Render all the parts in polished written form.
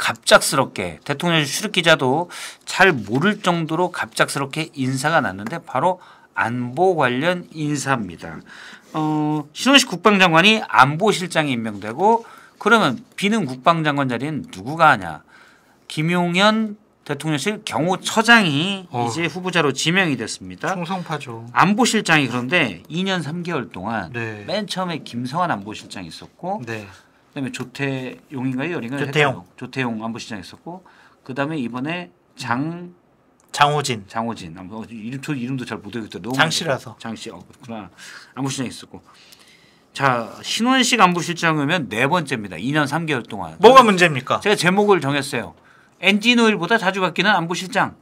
갑작스럽게 대통령실 출입 기자도 잘 모를 정도로 갑작스럽게 인사가 났는데 바로 안보 관련 인사입니다. 신원식 국방장관이 안보실장이 임명되고 그러면 비는 국방장관 자리는 누구가 하냐? 김용현 대통령실 경호처장이 이제 후보자로 지명이 됐습니다. 충성파죠. 안보실장이 그런데 2년 3개월 동안 네. 맨 처음에 김성환 안보실장이 있었고 네. 그다음에 조태용인가요? 여린가요? 조태용 안보실장이 있었고 그다음에 이번에 장호진 이름도 잘 못 외우겠다. 너무 장씨라서. 장씨 그렇구나. 안보실장이 있었고 자 신원식 안보실장이면 네 번째입니다. 2년 3개월 동안. 뭐가 문제입니까? 제가 제목을 정했어요. 엔진오일보다 자주 바뀌는 안보실장.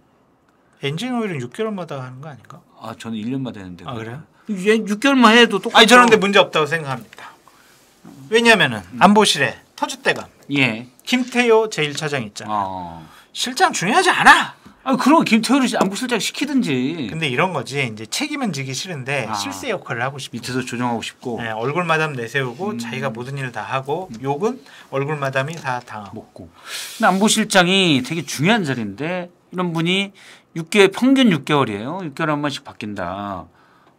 엔진오일은 6개월마다 하는 거 아닌가? 아 저는 1년마다 했는데. 아 그래요? 6개월만 해도 똑같죠. 아니 저는 근데 문제 없다고 생각합니다. 왜냐하면은 안보실에 터줏대감 예. 김태효 제1차장 있잖아요. 실장 중요하지 않아. 아 그럼 김태효를 안보실장 시키든지. 근데 이런 거지 이제 책임은 지기 싫은데 실세 역할을 하고 싶고 밑에서 조정하고 싶고. 네, 얼굴 마담 내세우고 자기가 모든 일을 다 하고 욕은 얼굴 마담이 다 당하고. 먹고. 근데 안보실장이 되게 중요한 자리인데 이런 분이 6개월 평균 6개월이에요. 6개월 한 번씩 바뀐다.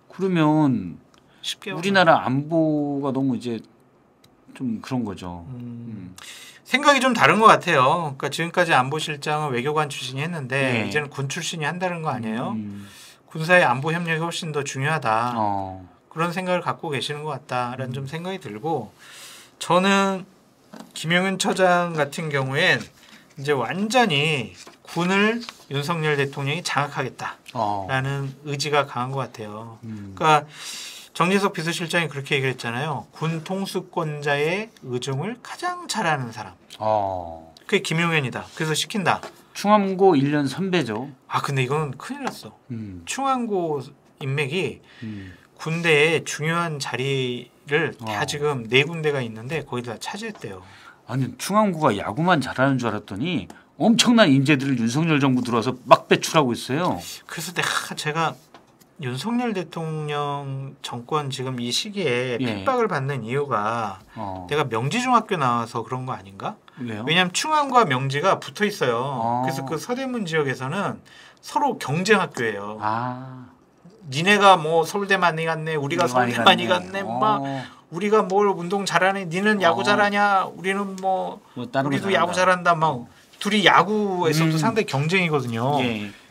그러면 10개월. 우리나라 안보가 너무 이제 좀 그런 거죠. 생각이 좀 다른 것 같아요. 그러니까 지금까지 안보실장은 외교관 출신이 했는데 네. 이제는 군 출신이 한다는 거 아니에요? 군사의 안보 협력이 훨씬 더 중요하다. 그런 생각을 갖고 계시는 것 같다라는 좀 생각이 들고 저는 김용현 처장 같은 경우엔 이제 완전히 군을 윤석열 대통령이 장악하겠다라는 의지가 강한 것 같아요. 그러니까 정진석 비서실장이 그렇게 얘기를 했잖아요. 군 통수권자의 의중을 가장 잘 아는 사람. 그게 김용현이다. 그래서 시킨다. 충암고 1년 선배죠. 아 근데 이건 큰일 났어. 충암고 인맥이 군대의 중요한 자리를 다 지금 4군데가 있는데 거기다 차지했대요. 아니 충암고가 야구만 잘하는 줄 알았더니 엄청난 인재들을 윤석열 정부 들어와서 막 배출하고 있어요. 그래서 제가 윤석열 대통령 정권 지금 이 시기에 핍박을 받는 이유가 내가 명지중학교 나와서 그런 거 아닌가? 왜요? 왜냐하면 충암과 명지가 붙어 있어요. 그래서 그 서대문 지역에서는 서로 경쟁 학교예요. 니네가 뭐 서울대 많이 갔네, 우리가 서울대 많이 갔네, 막 우리가 뭘 운동 잘하네, 니는 야구 잘하냐, 우리는 뭐 우리도 야구 잘한다, 막 둘이 야구에서도 상당히 경쟁이거든요.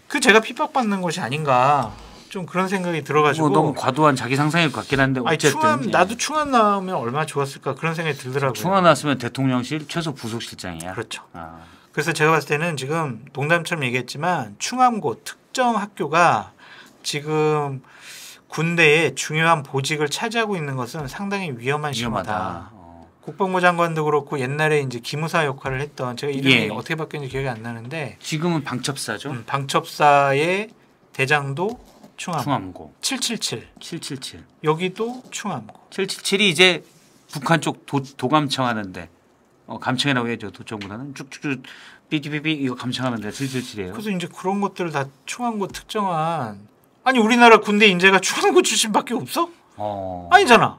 그 제가 핍박받는 것이 아닌가. 좀 그런 생각이 들어가지고 너무 과도한 자기 상상일 것 같긴 한데 어쨌든 나도 충암 나오면 얼마나 좋았을까 그런 생각이 들더라고요. 충암 나왔으면 대통령실 최소 부속실장이야. 그렇죠. 그래서 제가 봤을 때는 지금 농담처럼 얘기했지만 충암고 특정 학교가 지금 군대의 중요한 보직을 차지하고 있는 것은 상당히 위험한 신호다. 국방부 장관도 그렇고 옛날에 이제 기무사 역할을 했던 제가 이름이 어떻게 바뀌었는지 기억이 안 나는데 지금은 방첩사죠. 방첩사의 대장도 충암고 777 여기도 충암고 777이 이제 북한 쪽 도감청 하는데 감청이라고 해야죠. 도청보다는 쭉쭉쭉 삐삐삐 이거 감청하는데 777이에요. 그래서 이제 그런 것들을 다 충암고 특정한 아니 우리나라 군대 인재가 충암고 출신밖에 없어? 아니잖아.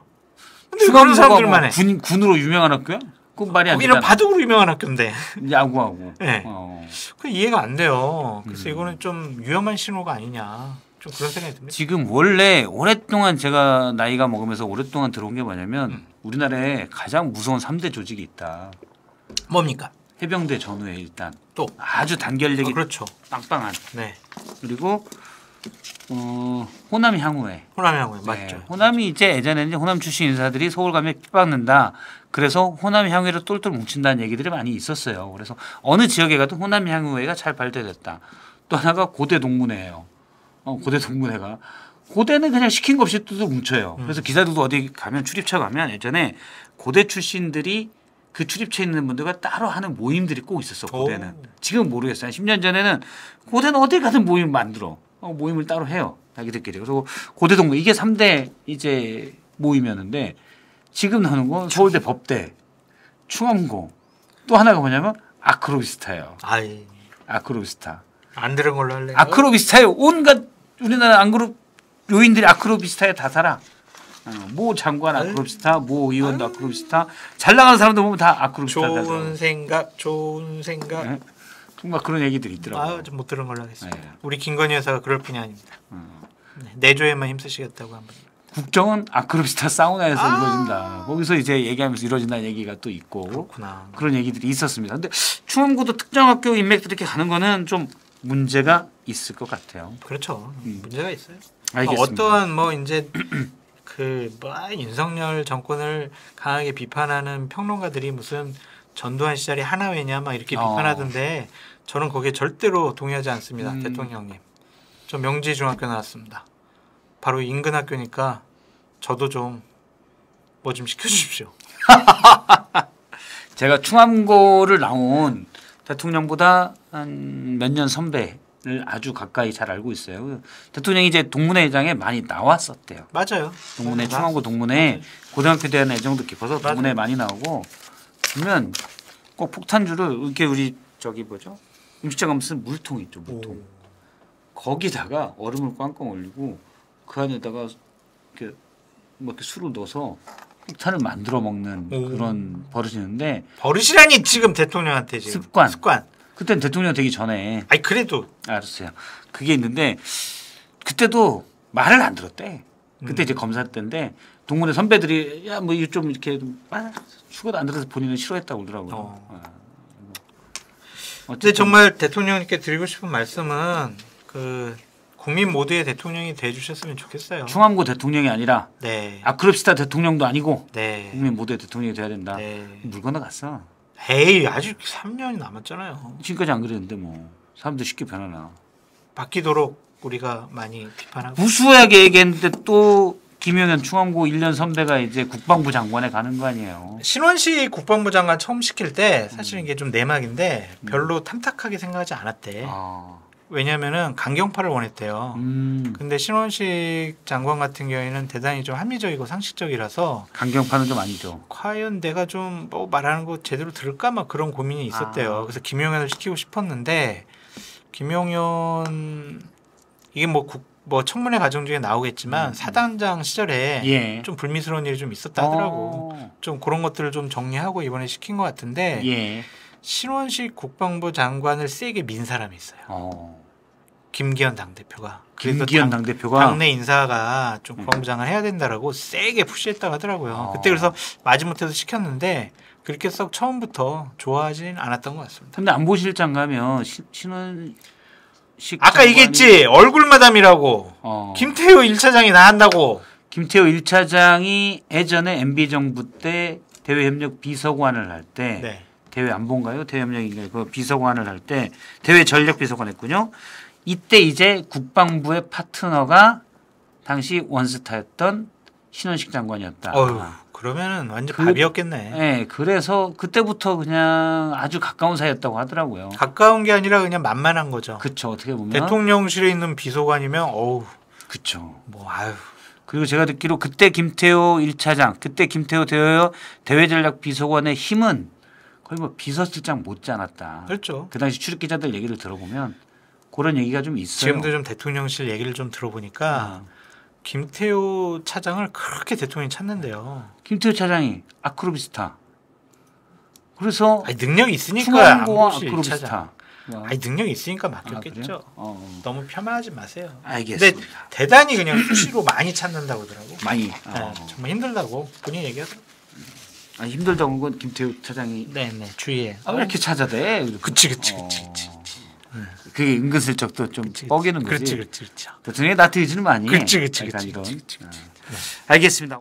근데 그런 사람들만 해. 군으로 유명한 학교야? 그 말이 안 되잖아. 거기는 바둑으로 유명한 학교인데. 야구하고. 네. 그 이해가 안 돼요. 그래서 이거는 좀 위험한 신호가 아니냐. 좀 그런 생각이 듭니다. 지금 원래 오랫동안 제가 나이가 먹으면서 오랫동안 들어온 게 뭐냐면 우리나라에 가장 무서운 3대 조직이 있다. 뭡니까? 해병대 전후에 일단 또 아주 단결력이 그렇죠. 빵빵한. 네. 그리고 호남 향후회. 호남 향후회 맞죠. 호남이 이제 예전에는 호남 출신 인사들이 서울 가면 핍박는다. 그래서 호남 향후회로 똘똘 뭉친다는 얘기들이 많이 있었어요. 그래서 어느 지역에 가도 호남 향후회가 잘 발달됐다. 또 하나가 고대 동문회예요. 고대 동문회가 고대는 그냥 시킨 거 없이 똘똘 뭉쳐요. 그래서 기자들도 어디 가면 출입처 가면 예전에 고대 출신들이 그 출입처에 있는 분들과 따로 하는 모임들이 꼭 있었어. 고대는. 지금 모르겠어요. 10년 전에는 고대는 어디 가든 모임 만들어. 모임을 따로 해요. 자기들끼리. 그래서 고대 동문 이게 3대 이제 모임이었는데 지금 나오는 건 서울대 법대, 충암고 또 하나가 뭐냐면 아크로비스타예요. 아크로비스타. 안 들은 걸로 할래요? 아크로비스타예요. 온갖 우리나라 안 그룹 요인들이 아크로비스타에 다 살아. 모 장관 아크로비스타, 모 의원도 아크로비스타, 잘 나가는 사람들 보면 다 아크로비스타. 좋은 생각, 좋은 생각. 네? 정말 그런 얘기들이 있더라고요. 좀 못 들은 걸로 하겠습니다. 네. 우리 김건희 여사가 그럴 뿐이 아닙니다. 네, 내조에만 힘쓰시겠다고 한번. 국정은 아크로비스타 사우나에서 이루어진다. 거기서 이제 얘기하면서 이루어진다는 얘기가 또 있고. 그렇구나. 그런 얘기들이 있었습니다. 근데 충암고도 특정 학교 인맥들이 이렇게 가는 거는 좀 문제가 있을 것 같아요. 그렇죠. 문제가 있어요. 알겠습니다. 어떠한 뭐 이제 윤석열 정권을 강하게 비판하는 평론가들이 무슨 전두환 시절이 하나회냐 막 이렇게 비판하던데 저는 거기에 절대로 동의하지 않습니다. 대통령님. 저 명지중학교 나왔습니다. 바로 인근 학교니까 저도 좀 뭐 좀 시켜주십시오. 제가 충암고를 나온 대통령보다 한 몇 년 선배를 아주 가까이 잘 알고 있어요. 대통령이 이제 동문회장에 많이 나왔었대요. 맞아요. 동문회 충암고 동문회 고등학교 대한 애정도 깊어서 동문회 많이 나오고 보면 꼭 폭탄주를 이렇게 우리 저기 뭐죠 음식점 가면 쓰는 물통 있죠 물통 거기다가 얼음을 꽝꽝 올리고 그 안에다가 이렇게 뭐 이렇게 술을 넣어서 폭탄을 만들어 먹는 그런 버릇이 있는데 버릇이라니 지금 대통령한테 지금 습관. 그때는 대통령 되기 전에. 아니 그래도 알았어요. 그게 있는데 그때도 말을 안 들었대. 그때 이제 검사 때인데 동문회 선배들이 야 뭐 좀 이렇게 죽어도 안 들어서 본인은 싫어했다고 그러더라고요. 근데 정말 대통령님께 드리고 싶은 말씀은 국민 모두의 대통령이 돼주셨으면 좋겠어요. 충암고 대통령이 아니라 네. 아크로비스타 대통령도 아니고 네. 국민 모두의 대통령이 돼야 된다. 네. 물 건너갔어. 에이 아직 3년이 남았잖아요. 지금까지 안 그랬는데 뭐 사람들 쉽게 변하나. 바뀌도록 우리가 많이 비판하고. 무수하게 얘기했는데 또 김용현 충암고 1년 선배가 이제 국방부 장관에 가는 거 아니에요. 신원식 국방부 장관 처음 시킬 때 사실 이게 좀 내막인데 별로 탐탁하게 생각하지 않았대. 왜냐면은 강경파를 원했대요. 근데 신원식 장관 같은 경우에는 대단히 좀 합리적이고 상식적이라서 강경파는 좀 아니죠. 과연 내가 좀 뭐 말하는 거 제대로 들을까 막 그런 고민이 있었대요. 그래서 김용현을 시키고 싶었는데 김용현 이게 뭐 청문회 과정 중에 나오겠지만 사단장 시절에 좀 불미스러운 일이 좀 있었다 하더라고. 좀 그런 것들을 좀 정리하고 이번에 시킨 것 같은데 신원식 국방부 장관을 세게 민 사람이 있어요. 김기현 당대표가. 김기현 당대표가 당내 인사가 좀 국방부 장관 해야 된다라고 세게 푸시했다고 하더라고요. 그때 그래서 마지못해서 시켰는데 그렇게 썩 처음부터 좋아하진 않았던 것 같습니다. 근데 안보실장 가면 신원식 아까 장관이... 얘기했지 얼굴마담이라고. 김태호 1차장이 나간다고. 김태호 1차장이 예전에 MB정부 때 대외협력 비서관을 할 때 대외안보인가요? 대외협력인가요? 그 비서관을 할 때 대외전략 비서관 했군요. 이때 이제 국방부의 파트너가 당시 원스타였던 신원식 장관이었다. 그러면은 완전 밥이었겠네. 네, 그래서 그때부터 그냥 아주 가까운 사이였다고 하더라고요. 가까운 게 아니라 그냥 만만한 거죠. 그렇죠. 어떻게 보면 대통령실에 있는 비서관이면 그렇죠. 뭐 아유. 그리고 제가 듣기로 그때 김태호 1차장, 그때 김태호 대외전략 비서관의 힘은 거의 뭐 비서실장 못지 않았다. 그렇죠. 그 당시 출입 기자들 얘기를 들어보면 그런 얘기가 좀 있어요. 지금도 좀 대통령실 얘기를 좀 들어보니까 김태호 차장을 그렇게 대통령이 찾는데요. 김태호 차장이 아크로비스타. 그래서 능력이 있으니까 아크로비스타. 능력이 있으니까 맡겼겠죠. 너무 폄하하지 마세요. 알겠습니다. 근데 대단히 그냥 수시로 많이 찾는다고 하더라고. 많이. 정말 힘들다고 본인이 얘기하더라고. 힘들다고 건 김태호 차장이 주위에 왜 이렇게 찾아대? 그치. 그게 은근슬쩍 또 좀 뻐기는 거지. 그렇지. 대통령이 나트이지는 많이. 그렇지. 알겠습니다.